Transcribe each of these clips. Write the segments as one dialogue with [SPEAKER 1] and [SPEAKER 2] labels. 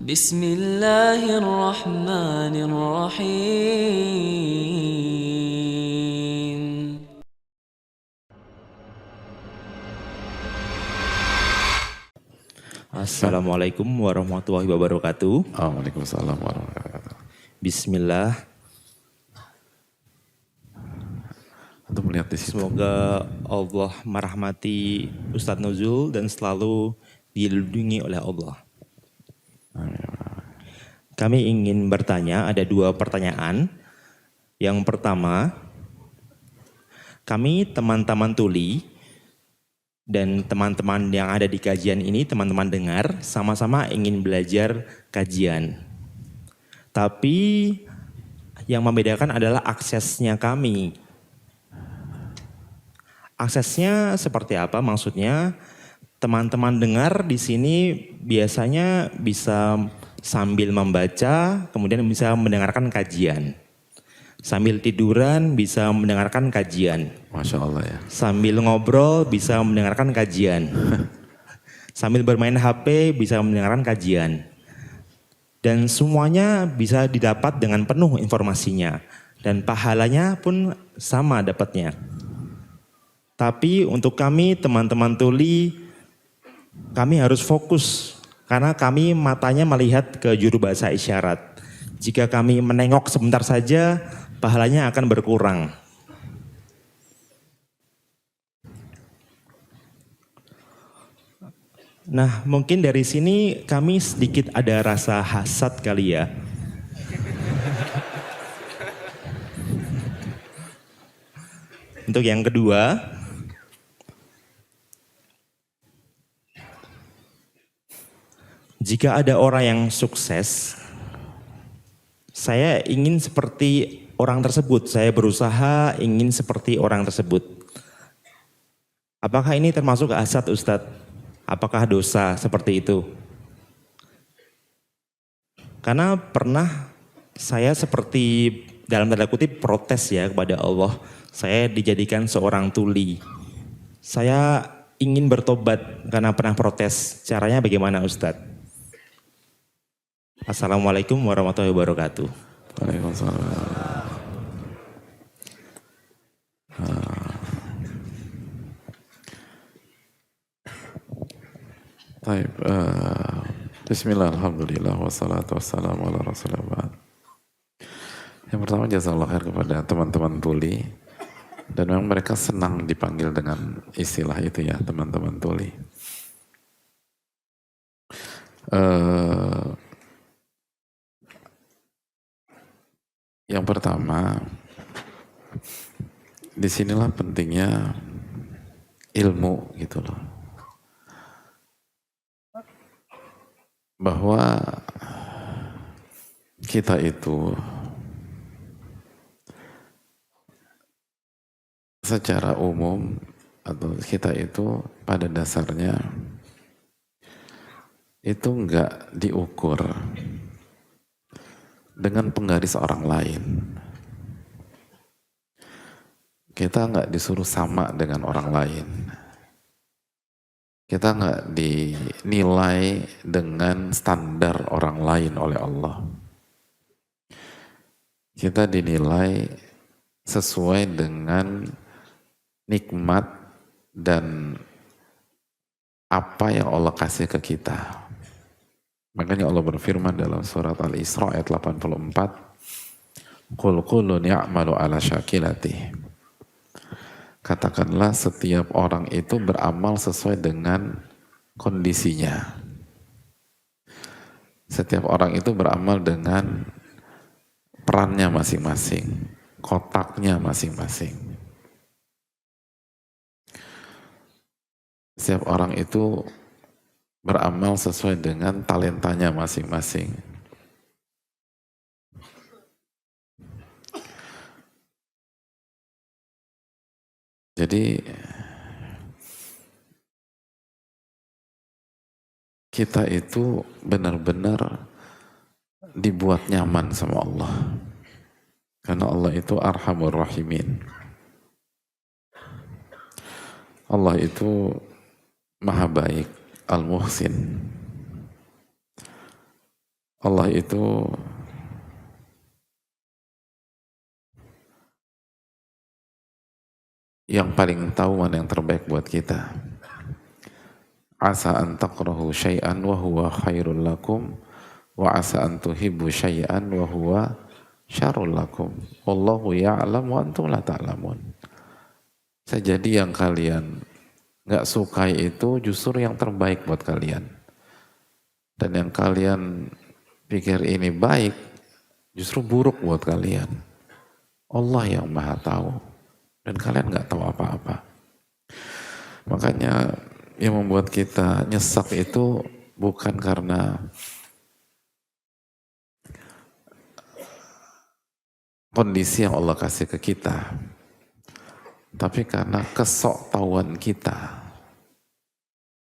[SPEAKER 1] بسم الله الرحمن الرحيم.
[SPEAKER 2] Assalamualaikum warahmatullahi wabarakatuh.
[SPEAKER 3] Waalaikumsalam warahmatullahi wabarakatuh.
[SPEAKER 2] Bismillah.
[SPEAKER 3] Untuk melihat di situ.
[SPEAKER 2] Semoga Allah merahmati Ustadz Nuzul dan selalu dilindungi oleh Allah. Kami ingin bertanya, ada 2 pertanyaan. Yang pertama, kami teman-teman tuli dan teman-teman yang ada di kajian ini, teman-teman dengar, sama-sama ingin belajar kajian. Tapi yang membedakan adalah aksesnya kami. Aksesnya seperti apa? Maksudnya teman-teman dengar di sini biasanya bisa sambil membaca, kemudian bisa mendengarkan kajian. Sambil tiduran bisa mendengarkan kajian.
[SPEAKER 3] Masya Allah ya.
[SPEAKER 2] Sambil ngobrol bisa mendengarkan kajian. Sambil bermain HP bisa mendengarkan kajian. Dan semuanya bisa didapat dengan penuh informasinya. Dan pahalanya pun sama dapatnya. Tapi untuk kami teman-teman tuli, kami harus fokus. Karena kami matanya melihat ke juru bahasa isyarat. Jika kami menengok sebentar saja, pahalanya akan berkurang. Nah, mungkin dari sini kami sedikit ada rasa hasad kali ya. Untuk yang kedua, jika ada orang yang sukses, saya ingin seperti orang tersebut. Saya berusaha ingin seperti orang tersebut. Apakah ini termasuk hasad, Ustadz? Apakah dosa seperti itu? Karena pernah saya seperti dalam tanda kutip protes ya kepada Allah. Saya dijadikan seorang tuli. Saya ingin bertobat karena pernah protes. Caranya bagaimana, Ustadz? Assalamualaikum warahmatullahi wabarakatuh.
[SPEAKER 3] Waalaikumsalam. Baik. Bismillah, alhamdulillah, wassalatu wassalamu ala rasulillah. Yang pertama jazakallah khair kepada teman-teman tuli. Dan memang mereka senang dipanggil dengan istilah itu ya, teman-teman tuli. Yang pertama, disinilah pentingnya ilmu gitu loh. Bahwa kita itu secara umum atau kita itu pada dasarnya itu enggak diukur dengan penggaris orang lain. Kita enggak disuruh sama dengan orang lain. Kita enggak dinilai dengan standar orang lain oleh Allah. Kita dinilai sesuai dengan nikmat dan apa yang Allah kasih ke kita. Makanya Allah berfirman dalam surat Al-Isra ayat 84, Qul kullun ya'malu ala syakilati. Katakanlah setiap orang itu beramal sesuai dengan kondisinya. Setiap orang itu beramal dengan perannya masing-masing, kotaknya masing-masing. Setiap orang itu beramal sesuai dengan talentanya masing-masing. Jadi kita itu benar-benar dibuat nyaman sama Allah. Karena Allah itu Arhamur Rahimin. Allah itu Maha Baik, Al-Muhsin. Allah itu yang paling tahu mana yang terbaik buat kita. Asa an takrahu syai'an wa huwa khairul lakum wa asa an tuhibbu syai'an wa huwa syarrul lakum. Wallahu ya'lam wa antum la ta'lamun. Jadi yang kalian nggak sukai itu justru yang terbaik buat kalian. Dan yang kalian pikir ini baik justru buruk buat kalian. Allah yang maha tahu dan kalian nggak tahu apa-apa. Makanya yang membuat kita nyesek itu bukan karena kondisi yang Allah kasih ke kita, tapi karena kesoktahuan kita.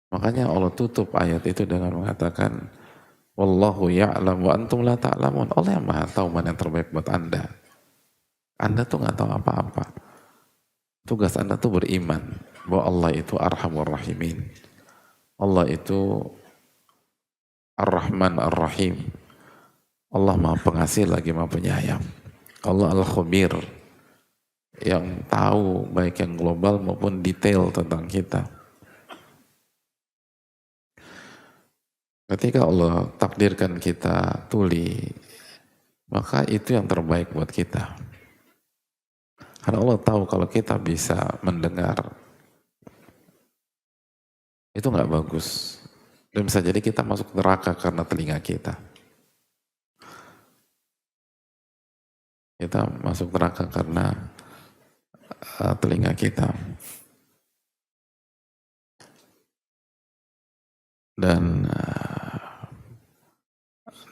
[SPEAKER 3] Makanya Allah tutup ayat itu dengan mengatakan, Wallahu ya'lam wa antum la ta'lamun. Allah yang maha tahu mana yang terbaik buat Anda. Anda tuh nggak tahu apa-apa. Tugas Anda tuh beriman bahwa Allah itu Arhamur Rahimin. Allah itu Ar-Rahman Ar-Rahim. Allah maha pengasih lagi maha penyayang. Allah Al-Khabir yang tahu baik yang global maupun detail tentang kita. Ketika Allah takdirkan kita tuli, maka itu yang terbaik buat kita. Karena Allah tahu kalau kita bisa mendengar, itu nggak bagus. Dan bisa jadi kita masuk neraka karena telinga kita. Kita masuk neraka karena telinga kita.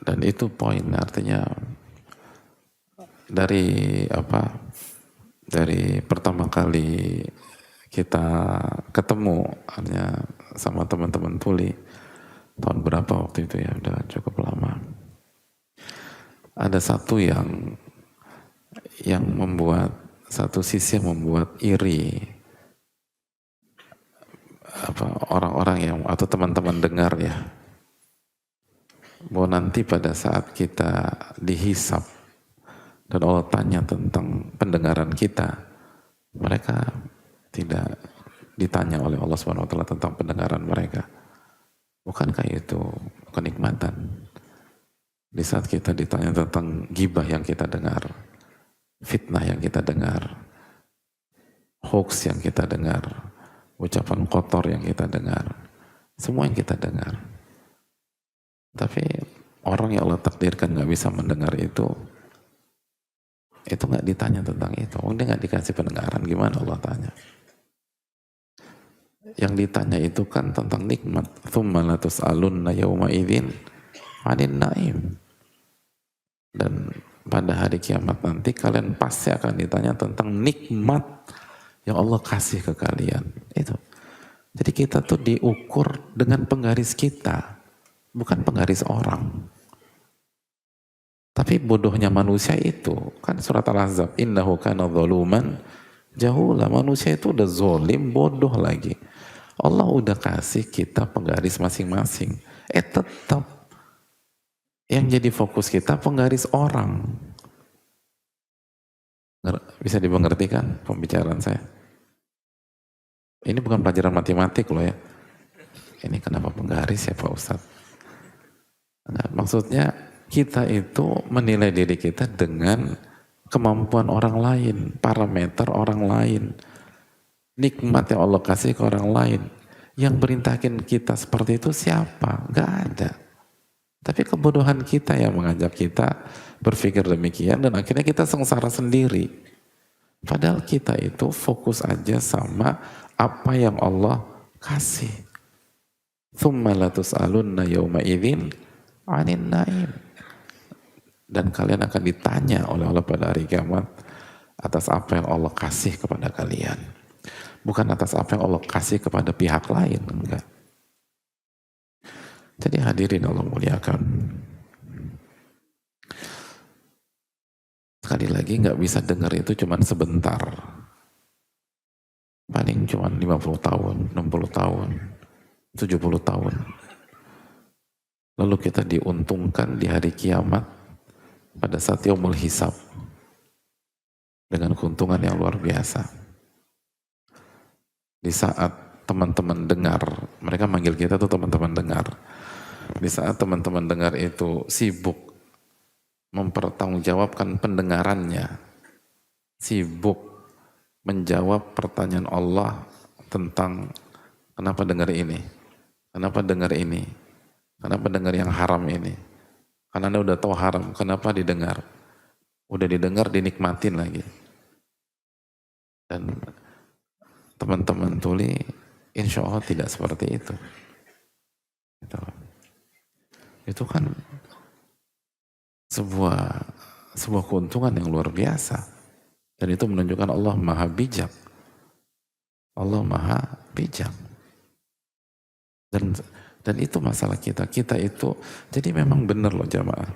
[SPEAKER 3] Dan itu poin, artinya dari pertama kali kita ketemu hanya sama teman-teman tuli tahun berapa waktu itu ya, udah cukup lama. Ada satu yang membuat, satu sisi yang membuat iri orang-orang yang atau teman-teman dengar ya, bahwa nanti pada saat kita dihisap dan Allah tanya tentang pendengaran kita, mereka tidak ditanya oleh Allah SWT tentang pendengaran mereka. Bukankah itu kenikmatan? Di saat kita ditanya tentang gibah yang kita dengar, fitnah yang kita dengar, hoax yang kita dengar, ucapan kotor yang kita dengar, semua yang kita dengar. Tapi orang yang Allah takdirkan gak bisa mendengar itu gak ditanya tentang itu. Dia gak dikasih pendengaran, gimana Allah tanya? Yang ditanya itu kan tentang nikmat. Tsumma la tus'alunna yawma idzin 'anil na'im. Dan pada hari kiamat nanti kalian pasti akan ditanya tentang nikmat yang Allah kasih ke kalian. Itu. Jadi kita tuh diukur dengan penggaris kita, bukan penggaris orang. Tapi bodohnya manusia itu, kan surat Al-Ahzab, innahu kana zaluman jahula. Manusia itu udah zolim, bodoh lagi. Allah udah kasih kita penggaris masing-masing. Tetap yang jadi fokus kita penggaris orang. Bisa dimengerti kan pembicaraan saya? Ini bukan pelajaran matematik loh ya. Ini kenapa penggaris ya Pak Ustadz? Nah, maksudnya kita itu menilai diri kita dengan kemampuan orang lain, parameter orang lain, nikmat yang Allah kasih ke orang lain. Yang perintahkan kita seperti itu siapa? Gak ada. Tapi kebodohan kita yang mengajak kita berpikir demikian dan akhirnya kita sengsara sendiri. Padahal kita itu fokus aja sama apa yang Allah kasih. Tsumma la tus'alunna yawma idzin 'anil na'im. Dan kalian akan ditanya oleh Allah pada hari kiamat atas apa yang Allah kasih kepada kalian. Bukan atas apa yang Allah kasih kepada pihak lain, enggak. Jadi hadirin Allah muliakan. Sekali lagi nggak bisa dengar itu cuma sebentar. Paling cuma 50 tahun, 60 tahun, 70 tahun. Lalu lalu kita diuntungkan di hari kiamat pada saat yaumul hisab dengan keuntungan yang luar biasa. Di saat teman-teman dengar, mereka manggil kita tuh teman-teman dengar. Di saat teman-teman dengar itu sibuk mempertanggungjawabkan pendengarannya, sibuk menjawab pertanyaan Allah tentang kenapa dengar ini, kenapa dengar ini, kenapa dengar yang haram ini, karena Anda udah tahu haram, kenapa didengar, udah didengar dinikmatin lagi. Dan teman-teman tuli insya Allah tidak seperti itu. Itu kan sebuah keuntungan yang luar biasa. Dan itu menunjukkan Allah maha bijak. Allah maha bijak. Dan itu masalah kita. Kita itu, jadi memang benar loh jamaah.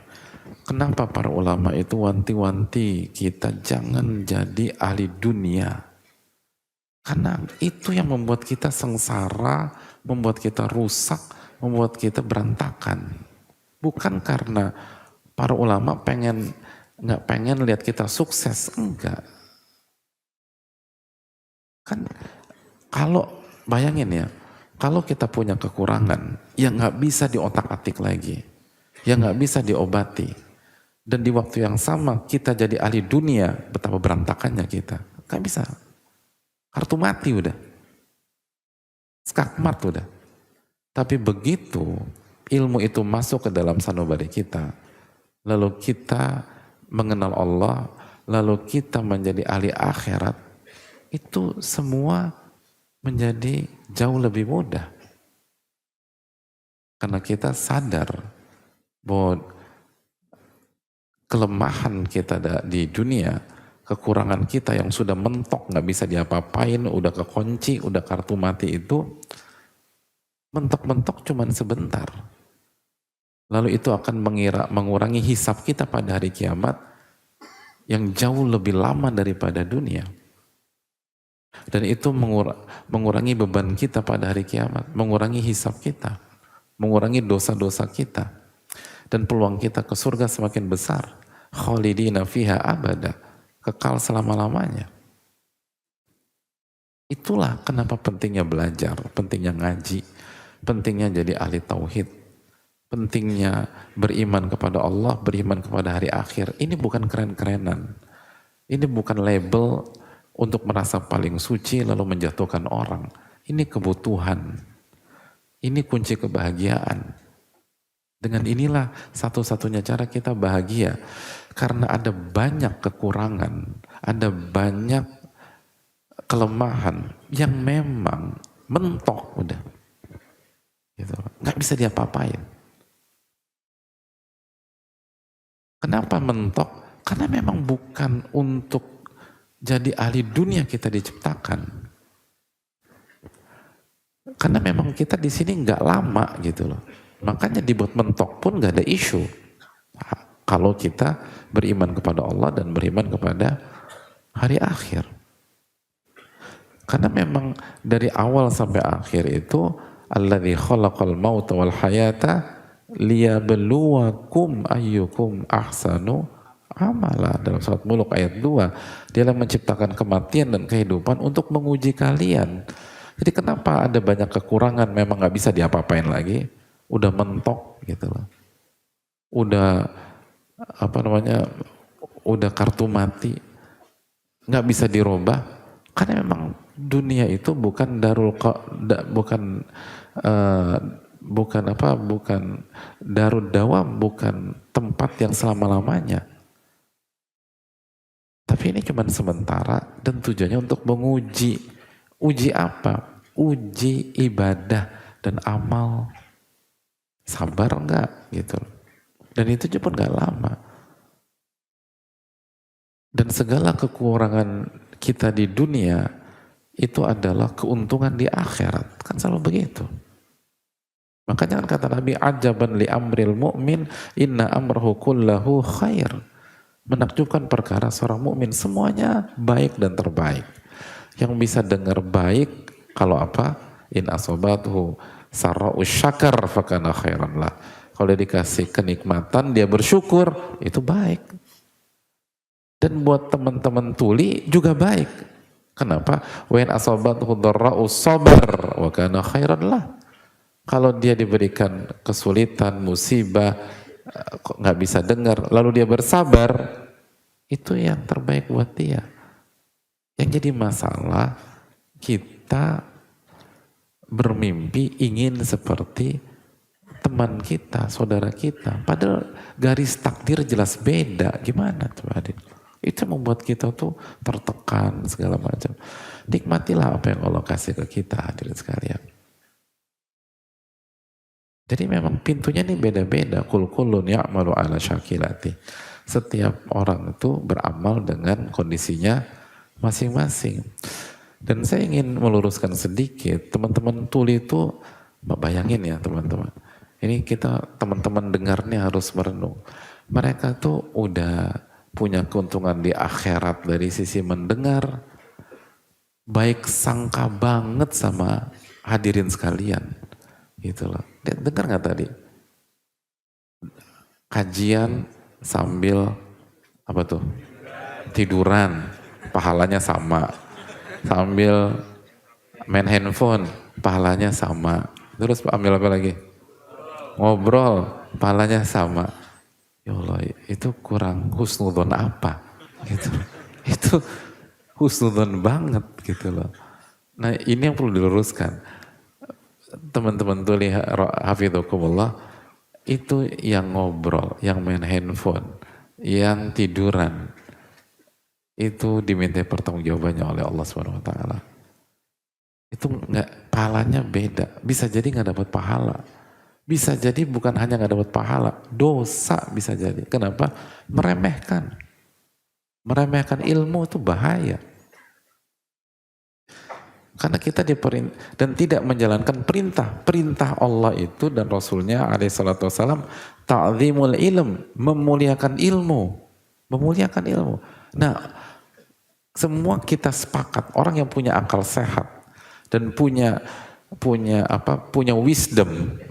[SPEAKER 3] Kenapa para ulama itu wanti-wanti kita jangan jadi ahli dunia. Karena itu yang membuat kita sengsara, membuat kita rusak, membuat kita berantakan. Bukan karena para ulama nggak pengen lihat kita sukses, enggak. Kan kalau bayangin ya, kalau kita punya kekurangan yang nggak bisa diotak-atik lagi, yang nggak bisa diobati, dan di waktu yang sama kita jadi ahli dunia, betapa berantakannya kita. Nggak bisa, kartu mati udah, skakmat udah. Tapi begitu ilmu itu masuk ke dalam sanubari kita, lalu kita mengenal Allah, lalu kita menjadi ahli akhirat, itu semua menjadi jauh lebih mudah. Karena kita sadar bahwa kelemahan kita di dunia, kekurangan kita yang sudah mentok, nggak bisa diapa-apain, udah kekunci, udah kartu mati itu, mentok-mentok cuman sebentar. Lalu itu akan mengurangi hisab kita pada hari kiamat yang jauh lebih lama daripada dunia. Dan itu mengurangi beban kita pada hari kiamat, mengurangi hisab kita, mengurangi dosa-dosa kita. Dan peluang kita ke surga semakin besar. Khalidina fiha abada, kekal selama-lamanya. Itulah kenapa pentingnya belajar, pentingnya ngaji, pentingnya jadi ahli tauhid. Pentingnya beriman kepada Allah, beriman kepada hari akhir. Ini bukan keren-kerenan. Ini bukan label untuk merasa paling suci lalu menjatuhkan orang. Ini kebutuhan. Ini kunci kebahagiaan. Dengan inilah satu-satunya cara kita bahagia. Karena ada banyak kekurangan, ada banyak kelemahan yang memang mentok udah. Gitu. Nggak bisa diapa-apain. Kenapa mentok? Karena memang bukan untuk jadi ahli dunia kita diciptakan. Karena memang kita di sini nggak lama gitu loh. Makanya dibuat mentok pun nggak ada isu. Kalau kita beriman kepada Allah dan beriman kepada hari akhir. Karena memang dari awal sampai akhir itu alladzi khalaqal mauta wal hayata liyabluwakum ayyukum ahsanu amala. Dalam surat Mulk ayat 2, Dia menciptakan kematian dan kehidupan untuk menguji kalian. Jadi kenapa ada banyak kekurangan memang nggak bisa diapa-apain lagi, udah mentok gitu loh, udah udah kartu mati, nggak bisa dirubah. Karena memang dunia itu bukan bukan darud dawam, bukan tempat yang selama-lamanya. Tapi ini cuma sementara dan tujuannya untuk menguji. Uji apa? Uji ibadah dan amal. Sabar enggak gitu. Dan itu cuma enggak lama. Dan segala kekurangan kita di dunia itu adalah keuntungan di akhirat. Kan selalu begitu. Makanya kan kata Nabi, ajaban li amril mu'min inna amrahu kullahu khair. Menakjubkan perkara seorang mukmin, semuanya baik dan terbaik. Yang bisa dengar baik kalau apa? In asobathu sarra'u syakar fakana khairan lah. Kalau dia dikasih kenikmatan, dia bersyukur, itu baik. Dan buat teman-teman tuli juga baik. Kenapa? Wa in asabathu dharra'u sabar wa kana khairan lah. Kalau dia diberikan kesulitan, musibah, kok nggak bisa dengar, lalu dia bersabar, itu yang terbaik buat dia. Yang jadi masalah, kita bermimpi ingin seperti teman kita, saudara kita. Padahal garis takdir jelas beda. Gimana coba Adin? Itu membuat kita tuh tertekan segala macam. Nikmatilah apa yang Allah kasih ke kita, hadirin sekalian. Jadi memang pintunya ini beda-beda. Kul kullun ya'malu ala syakilati. Setiap orang itu beramal dengan kondisinya masing-masing. Dan saya ingin meluruskan sedikit, teman-teman tuli itu, bayangin ya teman-teman. Ini kita teman-teman dengarnya harus merenung. Mereka tuh udah punya keuntungan di akhirat dari sisi mendengar, baik sangka banget sama hadirin sekalian. Gitu loh. Dengar nggak tadi? Kajian sambil apa tuh? Tiduran, pahalanya sama. Sambil main handphone, pahalanya sama. Terus ambil apa lagi? Ngobrol, pahalanya sama. Ya Allah, itu kurang husnudzon apa? Gitu. Itu husnudzon banget gitu loh. Nah ini yang perlu diluruskan. Teman-teman tuh lihat hafidhukumullah, itu yang ngobrol, yang main handphone, yang tiduran, itu diminta pertanggungjawabannya oleh Allah Subhanahu wa taala. Itu enggak, pahalanya beda. Bisa jadi enggak dapat pahala. Bisa jadi bukan hanya enggak dapat pahala, dosa bisa jadi. Kenapa? Meremehkan. Meremehkan ilmu itu bahaya. Karena kita dan tidak menjalankan perintah Allah itu dan Rasulnya alaihi salatu wassalam, ta'zimul ilm, memuliakan ilmu. Memuliakan ilmu. Nah, semua kita sepakat, orang yang punya akal sehat dan punya wisdom,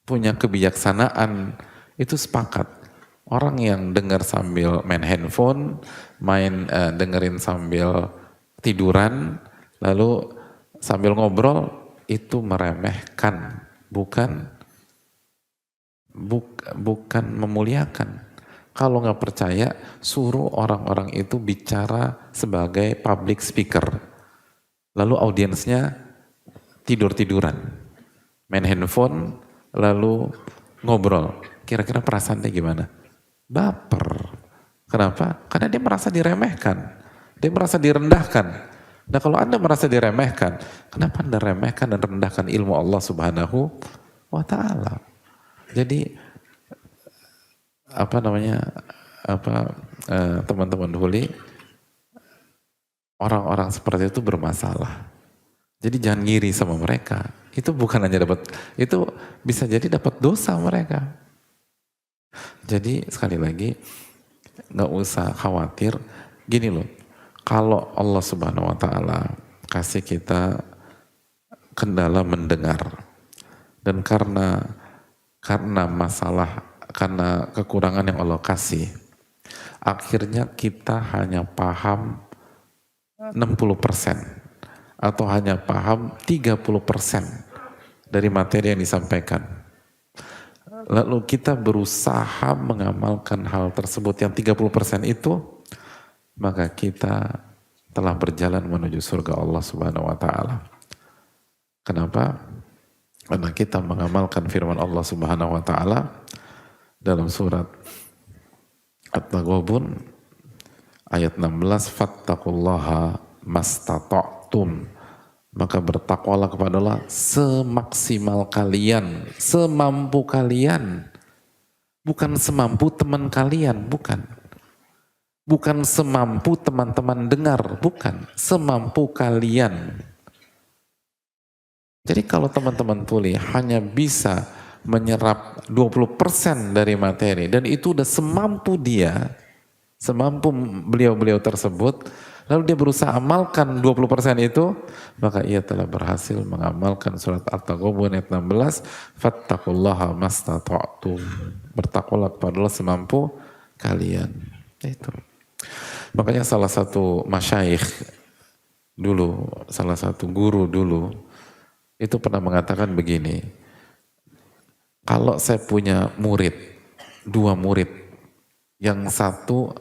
[SPEAKER 3] punya kebijaksanaan, itu sepakat. Orang yang dengar sambil main handphone, dengerin sambil tiduran, lalu sambil ngobrol, itu meremehkan, bukan memuliakan. Kalau nggak percaya, suruh orang-orang itu bicara sebagai public speaker. Lalu audiensnya tidur-tiduran, main handphone, lalu ngobrol. Kira-kira perasaannya gimana? Baper. Kenapa? Karena dia merasa diremehkan. Dia merasa direndahkan. Nah kalau Anda merasa diremehkan, kenapa Anda remehkan dan rendahkan ilmu Allah Subhanahu wa ta'ala? Jadi teman-teman huli, orang-orang seperti itu bermasalah. Jadi jangan ngiri sama mereka. Itu bukan hanya itu bisa jadi dapat dosa mereka. Jadi sekali lagi, nggak usah khawatir. Gini loh, kalau Allah Subhanahu wa ta'ala kasih kita kendala mendengar, dan karena kekurangan yang Allah kasih, akhirnya kita hanya paham 60% atau hanya paham 30% dari materi yang disampaikan. Lalu kita berusaha mengamalkan hal tersebut yang 30% itu, maka kita telah berjalan menuju surga Allah Subhanahu wa ta'ala. Kenapa? Karena kita mengamalkan firman Allah Subhanahu wa ta'ala dalam surat At-Taghabun ayat 16, fattaqullaha mastata'tum, maka bertakwalah kepada Allah semaksimal kalian, semampu kalian, bukan semampu teman kalian, bukan semampu teman-teman dengar, bukan, semampu kalian. Jadi kalau teman-teman tuli hanya bisa menyerap 20% dari materi, dan itu udah semampu dia, semampu beliau-beliau tersebut, lalu dia berusaha amalkan 20% itu, maka ia telah berhasil mengamalkan surat At-Taghabun ayat 16, fattaqullaha mastata'tum. Bertakwalah kepada Allah semampu kalian. Itu. Makanya salah satu masyayikh dulu, salah satu guru dulu, itu pernah mengatakan begini, kalau saya punya murid, 2 murid, yang satu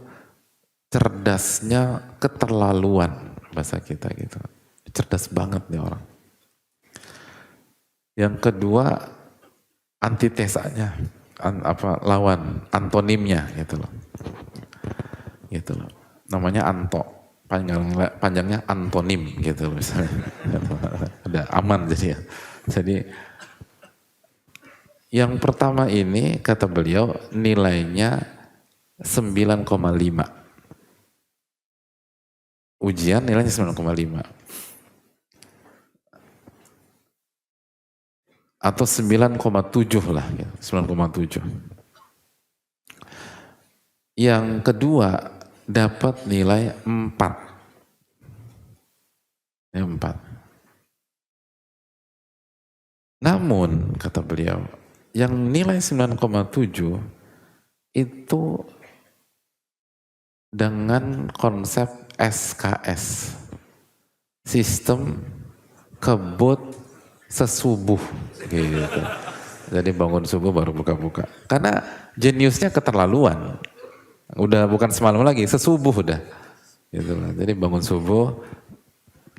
[SPEAKER 3] cerdasnya keterlaluan, bahasa kita gitu. Cerdas banget nih orang. Yang kedua antitesanya, lawan, antonimnya gitu loh. Gitu loh. Namanya anto, panjangnya antonim gitu loh misalnya. Udah aman jadi ya. Jadi yang pertama ini kata beliau nilainya 9,5. Ujian nilainya 9,5 atau 9,7 lah ya, 9,7. Yang kedua dapat nilai 4. Ya, 4. Namun kata beliau, yang nilai 9,7 itu dengan konsep SKS, sistem kebut sesubuh gitu. Jadi bangun subuh baru buka-buka. Karena jeniusnya keterlaluan. Udah bukan semalam lagi, sesubuh udah. Gitu lah. Jadi bangun subuh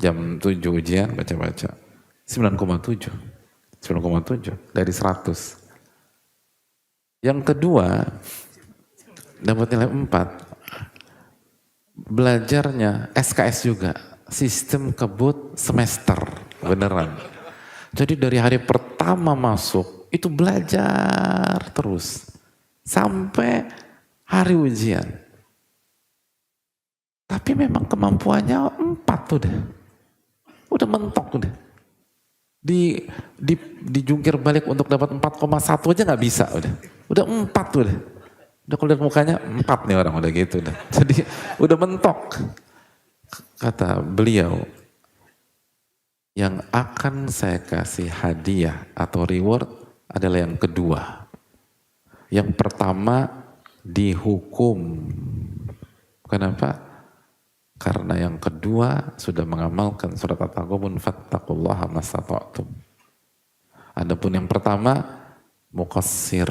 [SPEAKER 3] jam 7 ujian baca-baca. 9,7. 9,7 dari 100. Yang kedua dapat nilai 4. Belajarnya SKS juga, sistem kebut semester, beneran. Jadi dari hari pertama masuk itu belajar terus sampai hari ujian. Tapi memang kemampuannya 4 udah mentok udah. Dijungkir balik untuk dapat 4,1 aja nggak bisa udah 4 udah. Udah kalau lihat mukanya 4 nih orang udah gitu udah. Jadi udah mentok. Kata beliau, yang akan saya kasih hadiah atau reward adalah yang kedua. Yang pertama dihukum. Kenapa? Karena yang kedua sudah mengamalkan surat At-Taghabun fattaqullaha mastata'tum. Adapun yang pertama muqassir,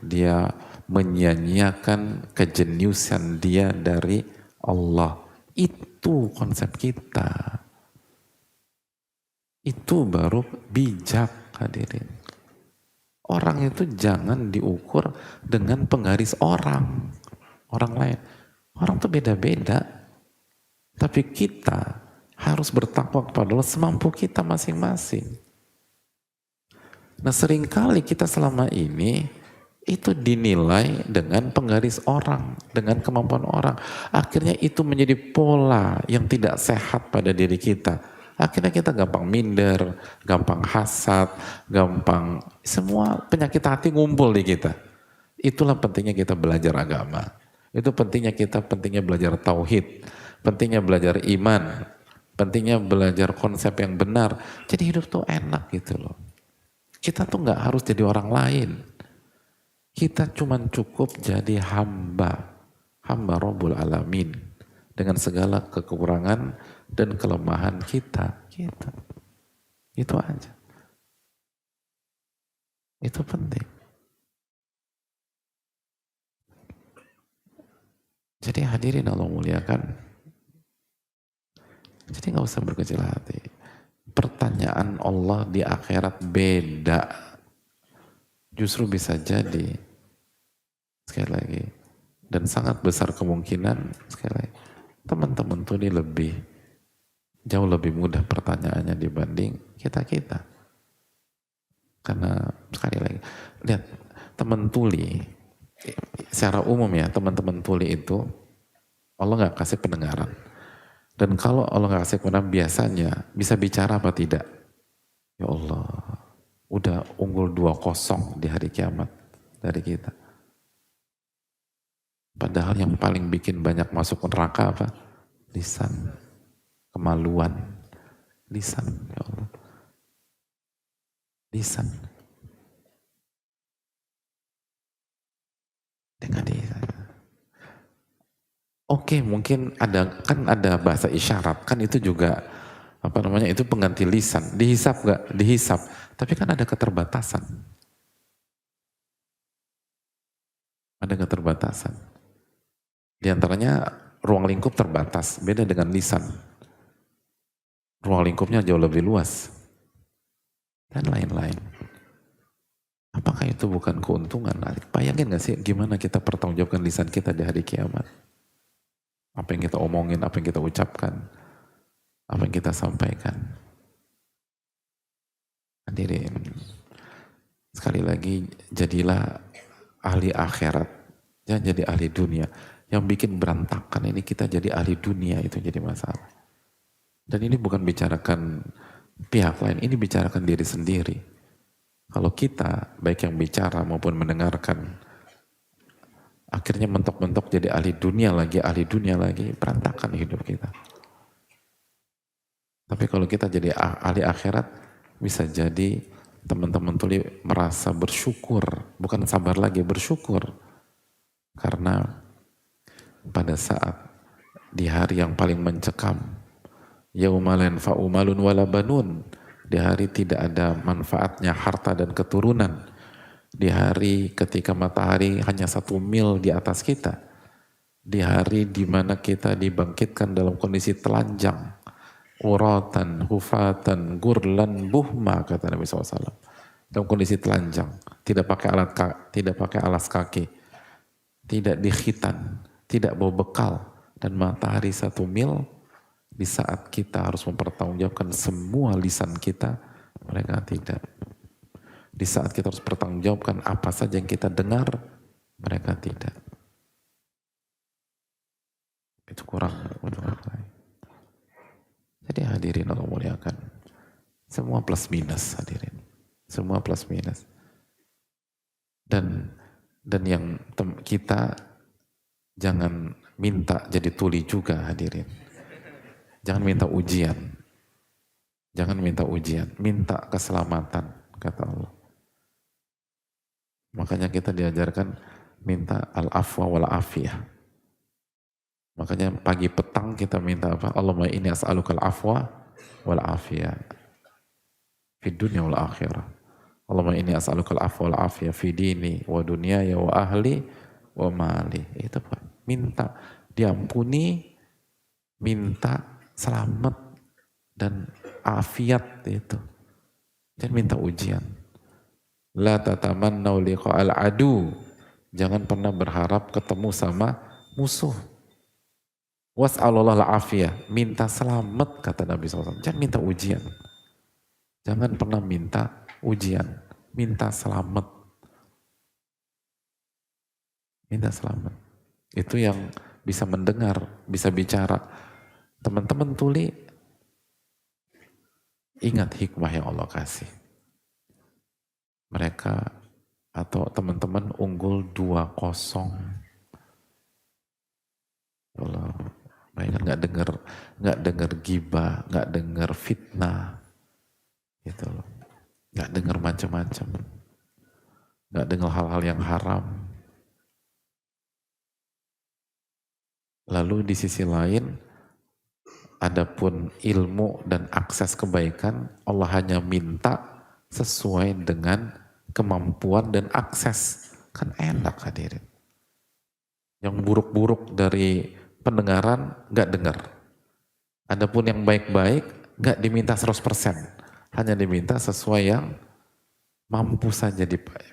[SPEAKER 3] dia menyia-nyiakan kejeniusan dia dari Allah. Itu konsep kita. Itu baru bijak hadirin. Orang itu jangan diukur dengan penggaris orang lain. Orang tuh beda-beda. Tapi kita harus bertakwa kepada Allah semampu kita masing-masing. Nah seringkali kita selama ini itu dinilai dengan penggaris orang, dengan kemampuan orang. Akhirnya itu menjadi pola yang tidak sehat pada diri kita. Akhirnya kita gampang minder, gampang hasad, gampang semua penyakit hati ngumpul di kita. Itulah pentingnya kita belajar agama. Itu pentingnya belajar tauhid, pentingnya belajar iman, pentingnya belajar konsep yang benar. Jadi hidup tuh enak gitu loh. Kita tuh nggak harus jadi orang lain. Kita cuman cukup jadi hamba Rabbul Alamin dengan segala kekurangan dan kelemahan kita. Itu aja. Itu penting. Jadi hadirin Allah muliakan. Jadi nggak usah berkecil hati. Pertanyaan Allah di akhirat beda. Justru bisa jadi, sekali lagi, dan sangat besar kemungkinan, sekali lagi, teman-teman tuh ini jauh lebih mudah pertanyaannya dibanding kita-kita. Karena sekali lagi, lihat, teman tuli, secara umum ya, teman-teman tuli itu, Allah nggak kasih pendengaran. Dan kalau Allah nggak kasih pendengaran, biasanya bisa bicara apa tidak? Ya Allah, udah unggul 2-0 di hari kiamat dari kita. Padahal yang paling bikin banyak masuk neraka apa? lisan, kemaluan, lisan, ya Allah. Lisan. Dengan lisan. Oke, mungkin ada bahasa isyarat, kan itu juga itu pengganti lisan. Dihisap gak? Dihisap. Tapi kan ada keterbatasan. Ada keterbatasan. Di antaranya ruang lingkup terbatas, beda dengan lisan. Ruang lingkupnya jauh lebih luas. Dan lain-lain. Apakah itu bukan keuntungan? Bayangin gak sih gimana kita pertanggungjawabkan lisan kita di hari kiamat? Apa yang kita omongin, apa yang kita ucapkan, apa yang kita sampaikan. Hadirin, sekali lagi jadilah ahli akhirat, jangan jadi ahli dunia. Yang bikin berantakan ini kita jadi ahli dunia, itu jadi masalah. Dan ini bukan bicarakan pihak lain, ini bicarakan diri sendiri. Kalau kita, baik yang bicara maupun mendengarkan, akhirnya mentok-mentok jadi ahli dunia lagi, berantakan hidup kita. Tapi kalau kita jadi ahli akhirat, bisa jadi teman-teman tuli merasa bersyukur, bukan sabar lagi, bersyukur. Karena pada saat di hari yang paling mencekam, yauma la yanfa'u malun wala banun, di hari tidak ada manfaatnya harta dan keturunan, di hari ketika matahari hanya 1 mil di atas kita, di hari di mana kita dibangkitkan dalam kondisi telanjang, uratan, hufatan, gurlan, buhma, kata Nabi SAW, dalam kondisi telanjang, tidak pakai alas kaki, tidak dikhitan, tidak bawa bekal, dan matahari 1 mil, di saat kita harus mempertanggungjawabkan semua lisan kita, mereka tidak. Di saat kita harus pertanggungjawabkan apa saja yang kita dengar, mereka tidak. Itu kurang. Jadi hadirin Allah muliakan. Semua plus minus hadirin. Semua plus minus. Dan yang kita jangan minta jadi tuli juga hadirin. Jangan minta ujian. Jangan minta ujian. Minta keselamatan, kata Allah. Makanya kita diajarkan minta al-afwa wal-afiyah. Makanya pagi petang kita minta apa? Allahumma inni as'alukal afwa wal-afiyah. Fid dunya wal akhirah. Allahumma inni as'alukal afwa wal-afiyah fi dini wa dunyaya wa ahli wa mali. Itu Pak. Minta diampuni, minta selamat dan afiat itu. Jangan minta ujian. La tatamannau liqa'al adu. Jangan pernah berharap ketemu sama musuh. Was'alullah al-afiyah. Minta selamat, kata Nabi SAW. Jangan minta ujian. Jangan pernah minta ujian. Minta selamat. Minta selamat. Itu yang bisa mendengar, bisa bicara. Teman-teman tuli, ingat hikmah yang Allah kasih. Mereka atau teman-teman unggul 2-0. Allah, mereka nggak dengar gibah, nggak dengar fitnah, gitu loh, nggak dengar macam-macam, nggak dengar hal-hal yang haram. Lalu di sisi lain, adapun ilmu dan akses kebaikan, Allah hanya minta sesuai dengan kemampuan dan akses. Kan enak hadirin. Yang buruk-buruk dari pendengaran gak dengar. Adapun yang baik-baik gak diminta 100%. Hanya diminta sesuai yang mampu saja,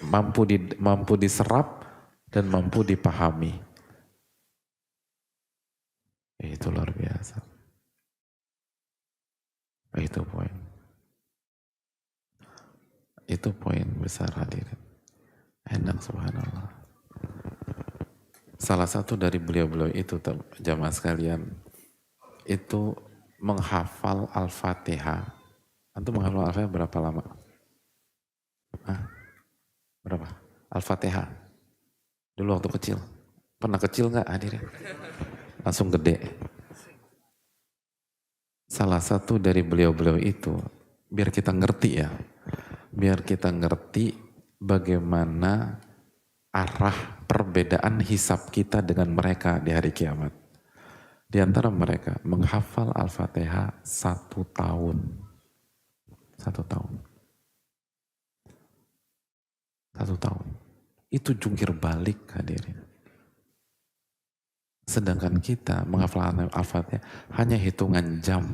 [SPEAKER 3] mampu diserap dan mampu dipahami. Itu luar biasa. Itu poin. Itu poin besar hadirin. Enak subhanallah. Salah satu dari beliau-beliau itu jamaah sekalian, itu menghafal Al-Fatihah. Antum menghafal Al-Fatihah berapa lama? Hah? Berapa? Al-Fatihah. Dulu waktu kecil. Pernah kecil nggak hadirin? Langsung gede. salah satu dari beliau-beliau itu, biar kita ngerti ya, biar kita ngerti bagaimana arah perbedaan hisab kita dengan mereka di hari kiamat. Di antara mereka menghafal Al-Fatihah 1 tahun. 1 tahun. 1 tahun. Itu jungkir balik hadirin. Sedangkan kita menghafal Al-Fatihah hanya hitungan jam.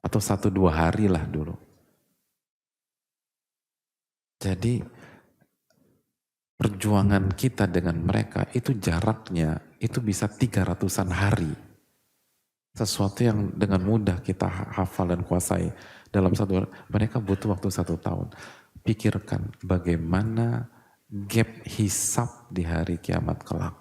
[SPEAKER 3] Atau 1-2 hari lah dulu. Jadi perjuangan kita dengan mereka itu jaraknya itu bisa 300-an hari. Sesuatu yang dengan mudah kita hafal dan kuasai dalam 1 hari. Mereka butuh waktu 1 tahun. Pikirkan bagaimana gap hisab di hari kiamat kelak.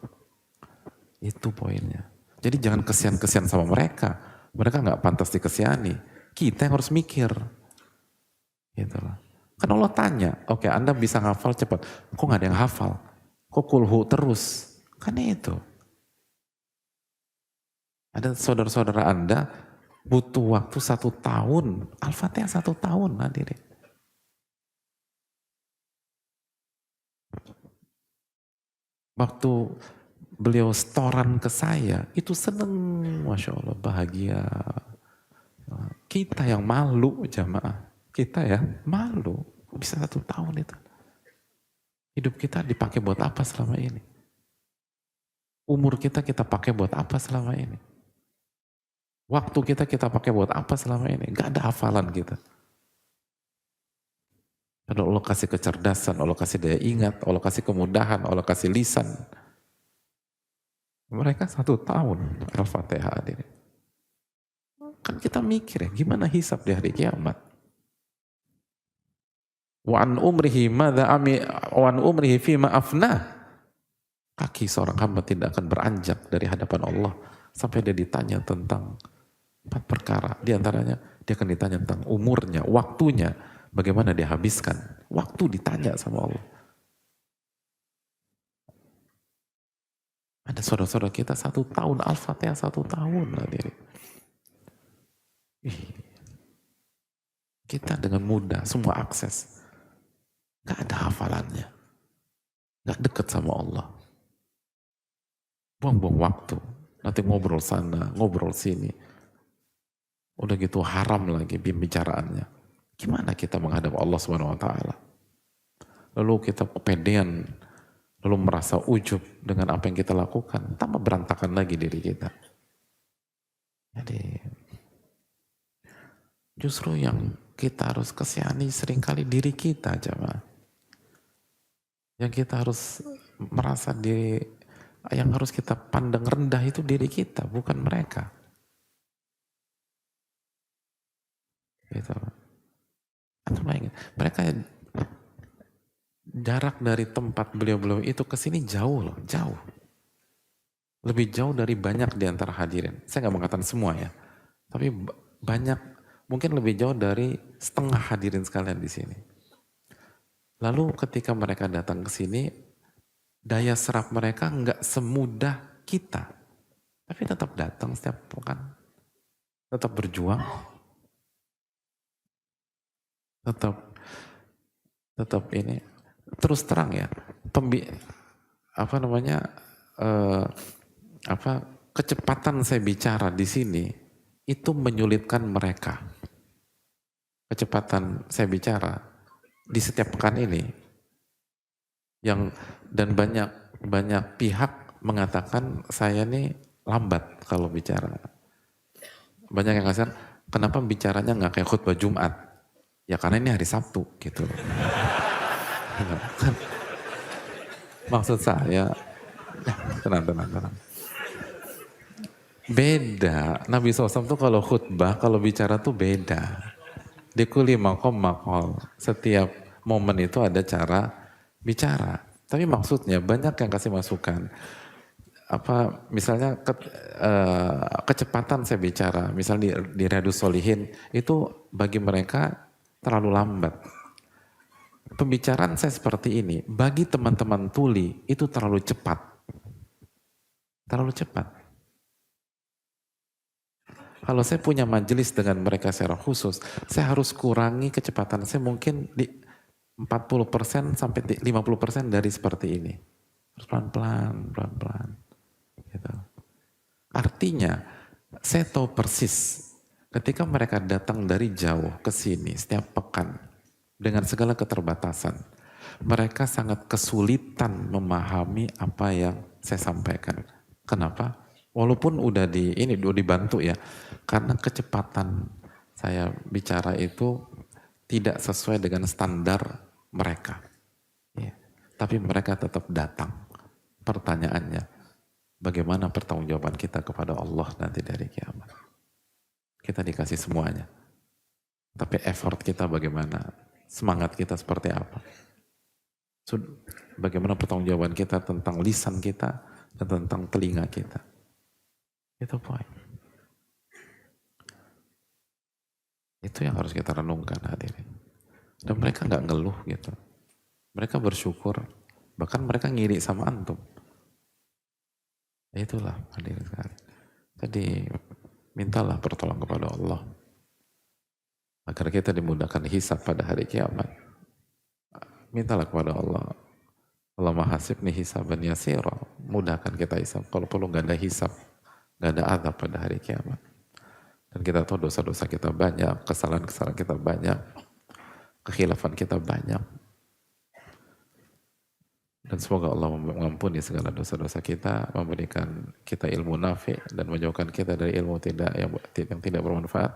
[SPEAKER 3] Itu poinnya. Jadi jangan kesian-kesian sama mereka. Mereka nggak pantas dikesiani. Kita yang harus mikir. Gitu lah. Kan Allah tanya, oke Anda bisa ngafal cepat. Kok nggak ada yang hafal? Kok kulhu terus? Kan itu. Ada saudara-saudara Anda butuh waktu 1 tahun. Al-Fatihah 1 tahun hadirin. Waktu beliau setoran ke saya, itu seneng, Masya Allah, bahagia. Kita yang malu jamaah, kita ya malu, bisa 1 tahun itu. Hidup kita dipakai buat apa selama ini? Umur kita pakai buat apa selama ini? Waktu kita pakai buat apa selama ini? Gak ada hafalan kita. Padahal Allah kasih kecerdasan, Allah kasih daya ingat, Allah kasih kemudahan, Allah kasih lisan. Mereka 1 tahun Al-Fatihah ini. Kan kita mikir ya, gimana hisab di hari kiamat? Wa an umrihi fima afnah. Kaki seorang hamba tidak akan beranjak dari hadapan Allah sampai dia ditanya tentang 4 perkara. Di antaranya dia akan ditanya tentang umurnya, waktunya, bagaimana dia habiskan. Waktu ditanya sama Allah. Ada saudara-saudara kita 1 tahun, Al-Fatihah 1 tahun. Kita dengan mudah, semua akses. Gak ada hafalannya. Gak deket sama Allah. Buang-buang waktu. Nanti ngobrol sana, ngobrol sini. Udah gitu haram lagi pembicaraannya. Gimana kita menghadap Allah SWT? Lalu kita kepedean, lalu merasa ujub dengan apa yang kita lakukan, tambah berantakan lagi diri kita. Jadi justru yang kita harus kesihani seringkali diri kita aja, yang kita harus merasa diri, yang harus kita pandang rendah itu diri kita, bukan mereka. Gitu. Mereka jarak dari tempat beliau-beliau itu ke sini jauh loh, jauh. Lebih jauh dari banyak di antara hadirin. Saya nggak mengatakan semua ya, tapi banyak, mungkin lebih jauh dari setengah hadirin sekalian di sini. Lalu ketika mereka datang ke sini, daya serap mereka nggak semudah kita, tapi tetap datang setiap pekan, tetap berjuang, tetap ini. Terus terang ya, kecepatan saya bicara di sini itu menyulitkan mereka. Kecepatan saya bicara di setiap pekan ini, dan banyak pihak mengatakan saya ini lambat kalau bicara. Banyak yang kasihan, kenapa bicaranya nggak kayak khutbah Jumat? Ya karena ini hari Sabtu gitu. Maksud saya, tenang. Beda, Nabi SAW tuh kalau khutbah, kalau bicara tuh beda. Di kulli maqam maqal, setiap momen itu ada cara bicara. Tapi maksudnya banyak yang kasih masukan. Misalnya kecepatan saya bicara, misalnya di Riyadhus Shalihin, itu bagi mereka terlalu lambat. Pembicaraan saya seperti ini, bagi teman-teman tuli itu terlalu cepat. Terlalu cepat. Kalau saya punya majelis dengan mereka secara khusus, saya harus kurangi kecepatan saya mungkin di 40% sampai 50% dari seperti ini. Harus pelan-pelan. Gitu. Artinya, saya tahu persis ketika mereka datang dari jauh ke sini setiap pekan dengan segala keterbatasan, mereka sangat kesulitan memahami apa yang saya sampaikan. Kenapa? Walaupun udah dibantu ya, karena kecepatan saya bicara itu tidak sesuai dengan standar mereka. Ya. Tapi mereka tetap datang. Pertanyaannya, bagaimana pertanggungjawaban kita kepada Allah nanti dari kiamat? Kita dikasih semuanya. Tapi effort kita bagaimana? Semangat kita seperti apa? Bagaimana pertanggungjawaban kita tentang lisan kita dan tentang telinga kita? Itu poin. Itu yang harus kita renungkan hadirin. Dan mereka nggak ngeluh gitu. Mereka bersyukur. Bahkan mereka ngiri sama antum. Itulah hadirin sekalian. Jadi mintalah pertolongan kepada Allah. Agar kita dimudahkan hisab pada hari kiamat. Mintalah kepada Allah. Allah mahasibni hisaban yasira. Mudahkan kita hisab. Kalau perlu nggak ada hisab. Gak ada azab pada hari kiamat. Dan kita tahu dosa-dosa kita banyak, kesalahan-kesalahan kita banyak, kekhilafan kita banyak. Dan semoga Allah mengampuni segala dosa-dosa kita, memberikan kita ilmu nafi dan menjauhkan kita dari ilmu yang tidak bermanfaat.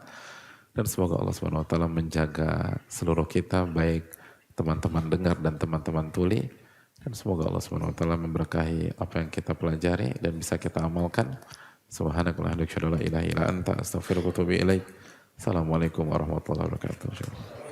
[SPEAKER 3] Dan semoga Allah SWT menjaga seluruh kita, baik teman-teman dengar dan teman-teman tuli. Dan semoga Allah SWT memberkahi apa yang kita pelajari dan bisa kita amalkan. Subhanakallahumma wa bihamdika asyhadu an la ilaha illa anta astaghfiruka wa atubu ilaik. Assalamualaikum warahmatullahi wabarakatuh.